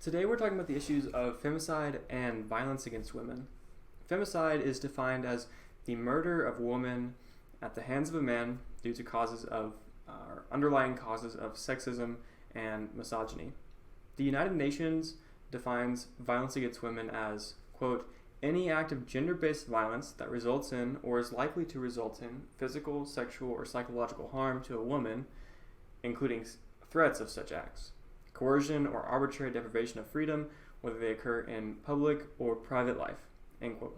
Today we're talking about the issues of femicide and violence against women. Femicide is defined as the murder of a woman at the hands of a man due to underlying causes of sexism and misogyny. The United Nations defines violence against women as, quote, any act of gender-based violence that results in or is likely to result in physical, sexual, or psychological harm to a woman, including threats of such acts, coercion or arbitrary deprivation of freedom, whether they occur in public or private life, end quote.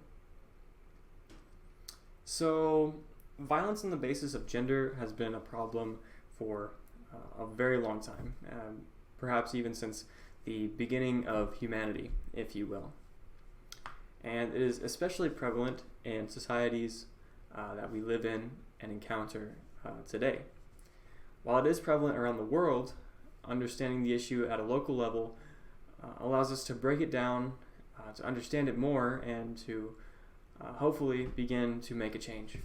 So, violence on the basis of gender has been a problem for a very long time, perhaps even since the beginning of humanity, if you will. And it is especially prevalent in societies that we live in and encounter today. While it is prevalent around the world, understanding the issue at a local level allows us to break it down, to understand it more, and to hopefully begin to make a change.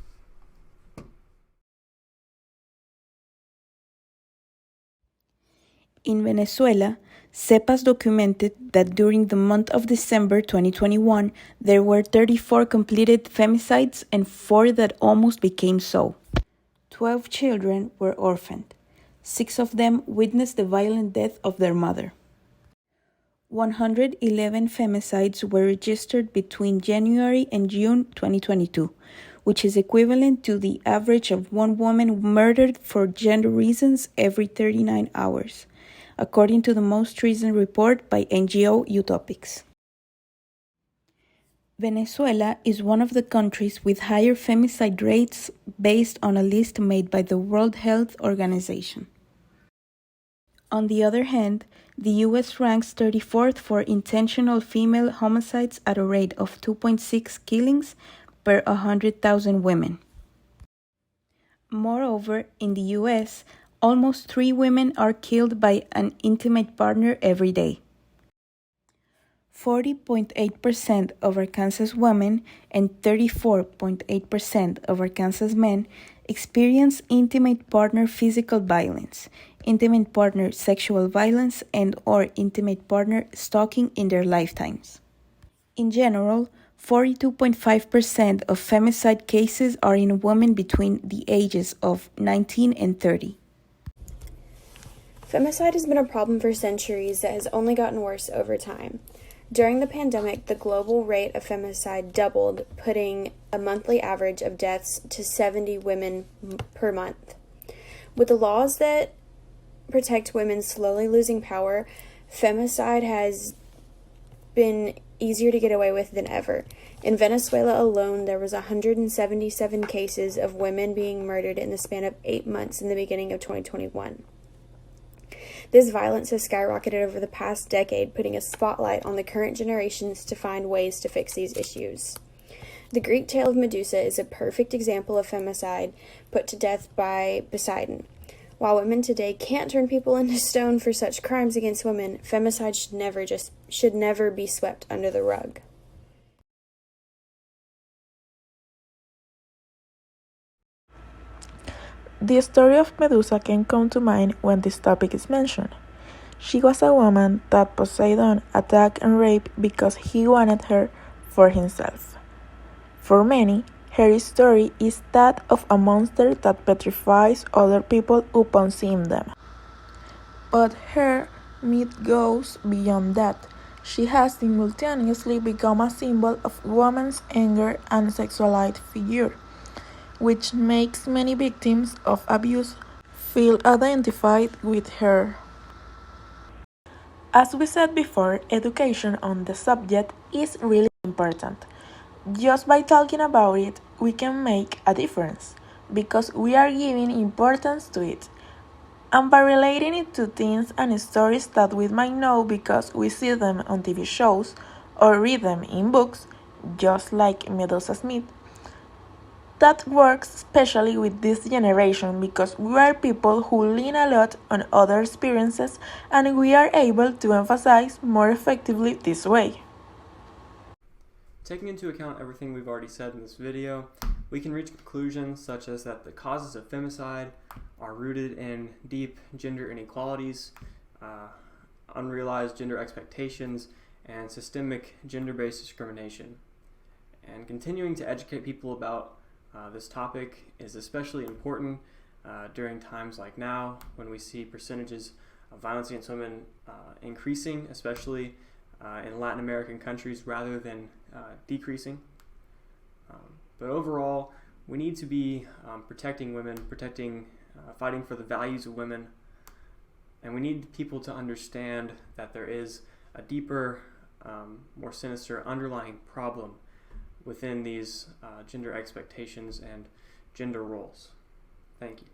In Venezuela, CEPAS documented that during the month of December 2021, there were 34 completed femicides and 4 that almost became so. 12 children were orphaned. 6 of them witnessed the violent death of their mother. 111 femicides were registered between January and June 2022, which is equivalent to the average of 1 woman murdered for gender reasons every 39 hours, according to the most recent report by NGO Utopics. Venezuela is one of the countries with higher femicide rates based on a list made by the World Health Organization. On the other hand, the US ranks 34th for intentional female homicides at a rate of 2.6 killings per 100,000 women. Moreover, in the US, almost 3 women are killed by an intimate partner every day. 40.8% of Arkansas women and 34.8% of Arkansas men experience intimate partner physical violence, intimate partner sexual violence, and or intimate partner stalking in their lifetimes. In general, 42.5% of femicide cases are in women between the ages of 19 and 30. Femicide has been a problem for centuries that has only gotten worse over time. During the pandemic, the global rate of femicide doubled, putting a monthly average of deaths to 70 women per month. With the laws that protect women slowly losing power, femicide has been easier to get away with than ever. In Venezuela alone, there was 177 cases of women being murdered in the span of 8 months in the beginning of 2021. This violence has skyrocketed over the past decade, putting a spotlight on the current generations to find ways to fix these issues. The Greek tale of Medusa is a perfect example of femicide put to death by Poseidon. While women today can't turn people into stone for such crimes against women, femicide should never be swept under the rug. The story of Medusa can come to mind when this topic is mentioned. She was a woman that Poseidon attacked and raped because he wanted her for himself. For many, her story is that of a monster that petrifies other people upon seeing them. But her myth goes beyond that. She has simultaneously become a symbol of woman's anger and sexualized figure, which makes many victims of abuse feel identified with her. As we said before, education on the subject is really important. Just by talking about it, we can make a difference, because we are giving importance to it, and by relating it to things and stories that we might know because we see them on TV shows or read them in books, just like Medusa's myth. That works especially with this generation because we are people who lean a lot on other experiences and we are able to emphasize more effectively this way. Taking into account everything we've already said in this video, we can reach conclusions such as that the causes of femicide are rooted in deep gender inequalities, unrealized gender expectations, and systemic gender-based discrimination. And continuing to educate people about this topic is especially important during times like now, when we see percentages of violence against women increasing, especially in Latin American countries, rather than decreasing. But overall, we need to be protecting women, fighting for the values of women, and we need people to understand that there is a deeper, more sinister underlying problem within these gender expectations and gender roles. Thank you.